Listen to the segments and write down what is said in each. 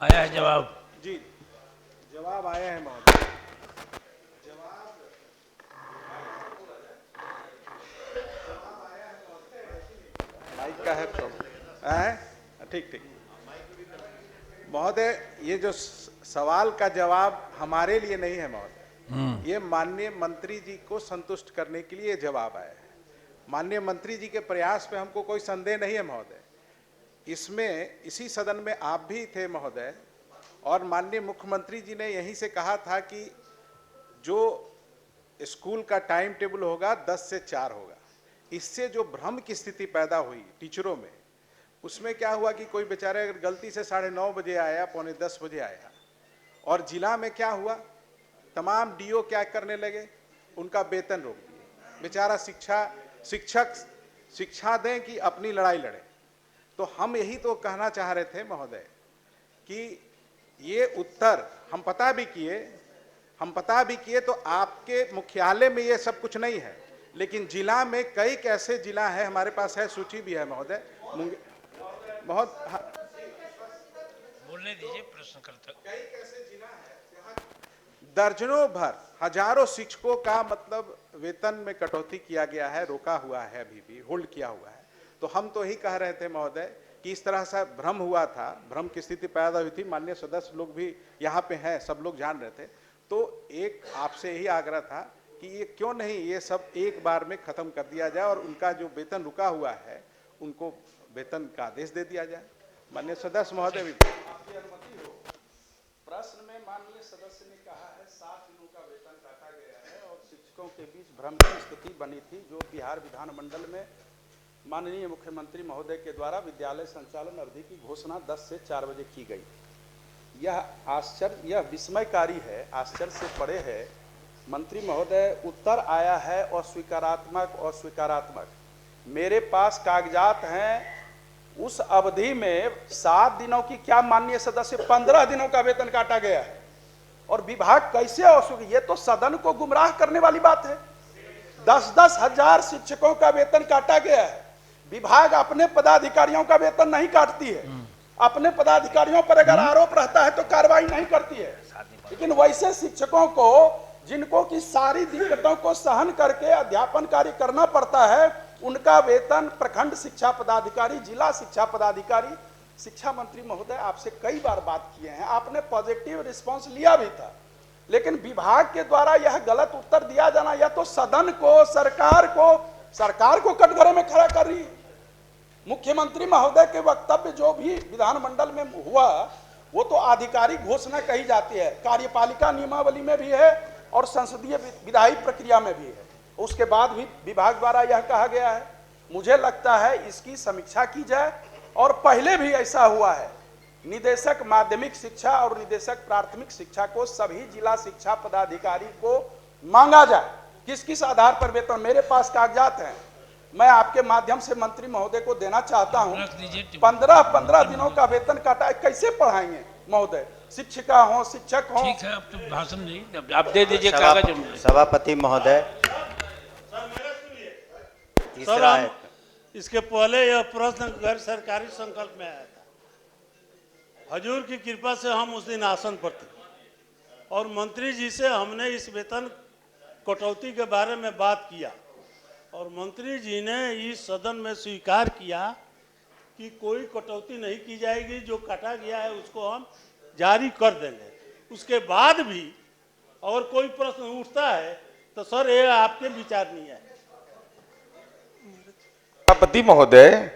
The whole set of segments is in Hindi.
आया है जवाब। जी, जवाब आया है महोदय। माइक का है प्रॉब्लम है। ठीक ठीक महोदय, ये जो सवाल का जवाब हमारे लिए नहीं है महोदय, ये माननीय मंत्री जी को संतुष्ट करने के लिए जवाब आया है। माननीय मंत्री जी के प्रयास पे हमको कोई संदेह नहीं है महोदय। इसमें इसी सदन में आप भी थे महोदय, और माननीय मुख्यमंत्री जी ने यहीं से कहा था कि जो स्कूल का टाइम टेबल होगा 10 से 4 होगा। इससे जो भ्रम की स्थिति पैदा हुई टीचरों में, उसमें क्या हुआ कि कोई बेचारे अगर गलती से 9:30 बजे आया, 9:45 बजे आया, और जिला में क्या हुआ, तमाम डीओ क्या करने लगे, उनका वेतन रोक दिए। बेचारा शिक्षक शिक्षा दें कि अपनी लड़ाई लड़े। तो हम यही तो कहना चाह रहे थे महोदय कि ये उत्तर हम पता भी किए तो आपके मुख्यालय में ये सब कुछ नहीं है, लेकिन जिला में कई कैसे जिला है, हमारे पास है, सूची भी है महोदय। बहुत बोलने दीजिए प्रश्नकर्ता। कई कैसे जिला है जहां दर्जनों भर हजारों शिक्षकों का मतलब वेतन में कटौती किया गया है, रोका हुआ है, अभी भी होल्ड किया हुआ है। तो हम तो यही कह रहे थे महोदय कि इस तरह से भ्रम हुआ था, भ्रम की स्थिति पैदा हुई थी। माननीय सदस्य लोग भी यहाँ पे हैं, सब लोग जान रहे थे। तो एक आपसे यही आग्रह था कि ये क्यों नहीं ये सब एक बार में खत्म कर दिया जाए और उनका जो वेतन रुका हुआ है उनको वेतन का आदेश दे दिया जाए। माननीय सदस्य महोदय भी आपकी अनुमति हो। प्रश्न में माननीय सदस्य ने कहा है 7 दिनों का वेतन काटा गया है और शिक्षकों के बीच भ्रम की स्थिति बनी थी, जो बिहार विधानमंडल में माननीय मुख्यमंत्री महोदय के द्वारा विद्यालय संचालन अवधि की घोषणा 10 से 4 बजे की गई। यह विस्मयकारी है, आश्चर्य से परे है। मंत्री महोदय, उत्तर आया है अस्वीकारात्मक। मेरे पास कागजात हैं। उस अवधि में 7 दिनों की क्या माननीय सदस्य 15 दिनों का वेतन काटा गया है। और विभाग कैसे अस्वीकार, ये तो सदन को गुमराह करने वाली बात है। 10-10 हजार शिक्षकों का वेतन काटा गया है। विभाग अपने पदाधिकारियों का वेतन नहीं काटती है। अपने पदाधिकारियों पर अगर आरोप रहता है तो कार्रवाई नहीं करती है, लेकिन वैसे शिक्षकों को जिनको की सारी दिक्कतों को सहन करके अध्यापन कार्य करना पड़ता है, उनका वेतन प्रखंड शिक्षा पदाधिकारी, जिला शिक्षा पदाधिकारी, शिक्षा मंत्री महोदय आपसे कई बार बात किए हैं, आपने पॉजिटिव रिस्पांस लिया भी था, लेकिन विभाग के द्वारा यह गलत उत्तर दिया जाना, या तो सदन को, सरकार को कटघरे में खड़ा कर रही है। मुख्यमंत्री महोदय के वक्तव्य जो भी विधानमंडल में हुआ वो तो आधिकारिक घोषणा कही जाती है, कार्यपालिका नियमावली में भी है और संसदीय विधायी प्रक्रिया में भी है। उसके बाद भी विभाग द्वारा यह कहा गया है। मुझे लगता है इसकी समीक्षा की जाए, और पहले भी ऐसा हुआ है। निदेशक माध्यमिक शिक्षा और निदेशक प्राथमिक शिक्षा को सभी जिला शिक्षा पदाधिकारी को मांगा जाए किस किस आधार पर वेतन। मेरे पास कागजात हैं, मैं आपके माध्यम से मंत्री महोदय को देना चाहता हूं। 15 दिनों का वेतन काटा है, कैसे पढ़ाएंगे महोदय? शिक्षिका हो, शिक्षक हो। ठीक है, अब तो भाषण नहीं, आप दे दीजिए कागज। सभापति महोदय, सर, इसके पहले यह प्रश्न गैर सरकारी संकल्प में आया था। हजूर की कृपा से हम उस दिन आसन पर थे और मंत्री जी से हमने इस वेतन कटौती के बारे में बात किया, और मंत्री जी ने इस सदन में स्वीकार किया कि कोई कटौती नहीं की जाएगी, जो काटा गया है उसको हम जारी कर देंगे। उसके बाद भी और कोई प्रश्न उठता है तो सर ये आपके विचार नहीं है। सभापति महोदय,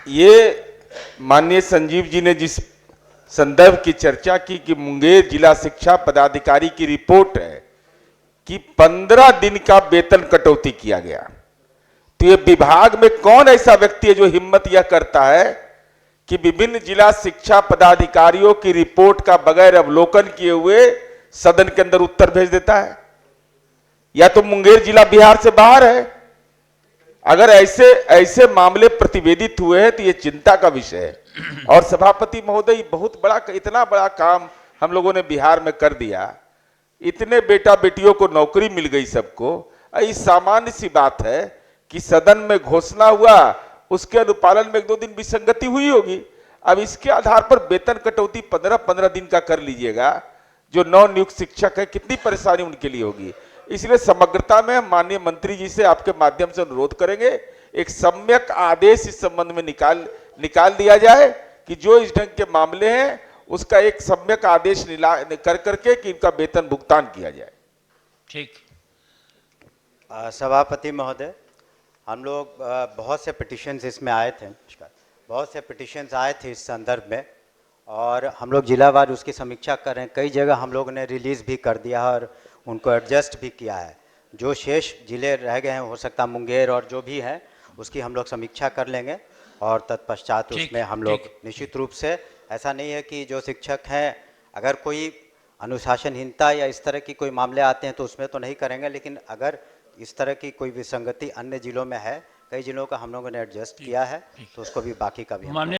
ये माननीय संजीव जी ने जिस संदर्भ की चर्चा की कि मुंगेर जिला शिक्षा पदाधिकारी की रिपोर्ट है कि 15 दिन का वेतन कटौती किया गया, तो ये विभाग में कौन ऐसा व्यक्ति है जो हिम्मत यह करता है कि विभिन्न जिला शिक्षा पदाधिकारियों की रिपोर्ट का बगैर अवलोकन किए हुए सदन के अंदर उत्तर भेज देता है? या तो मुंगेर जिला बिहार से बाहर है। अगर ऐसे मामले प्रतिवेदित हुए हैं तो ये चिंता का विषय है। और सभापति महोदय, बहुत बड़ा, इतना बड़ा काम हम लोगों ने बिहार में कर दिया, इतने बेटा बेटियों को नौकरी मिल गई सबको। इस सामान्य सी बात है कि सदन में घोषणा हुआ, उसके अनुपालन में 1-2 दिन विसंगति हुई होगी। अब इसके आधार पर वेतन कटौती 15-15 दिन का कर लीजिएगा, जो नव नियुक्त शिक्षक है कितनी परेशानी उनके लिए होगी। इसलिए समग्रता में माननीय मंत्री जी से आपके माध्यम से अनुरोध करेंगे, एक सम्यक आदेश इस संबंध में निकाल दिया जाए कि जो इस ढंग के मामले हैं उसका एक सम्यक आदेश कर करके कि इनका वेतन भुगतान किया जाए। ठीक। सभापति महोदय, हम लोग बहुत से पिटिशन्स इसमें आए थे, बहुत से पिटिशन्स आए थे इस संदर्भ में, और हम लोग जिलावार उसकी समीक्षा कर रहे हैं। कई जगह हम लोगों ने रिलीज़ भी कर दिया है और उनको एडजस्ट भी किया है। जो शेष जिले रह गए हैं, हो सकता है मुंगेर और जो भी हैं, उसकी हम लोग समीक्षा कर लेंगे और तत्पश्चात उसमें हम लोग निश्चित रूप से, ऐसा नहीं है कि जो शिक्षक हैं अगर कोई अनुशासनहीनता या इस तरह की कोई मामले आते हैं तो उसमें तो नहीं करेंगे, लेकिन अगर इस तरह की कोई विसंगति अन्य जिलों में है, कई जिलों का हम लोगों ने एडजस्ट किया है, तो उसको भी बाकी का भी हम माननीय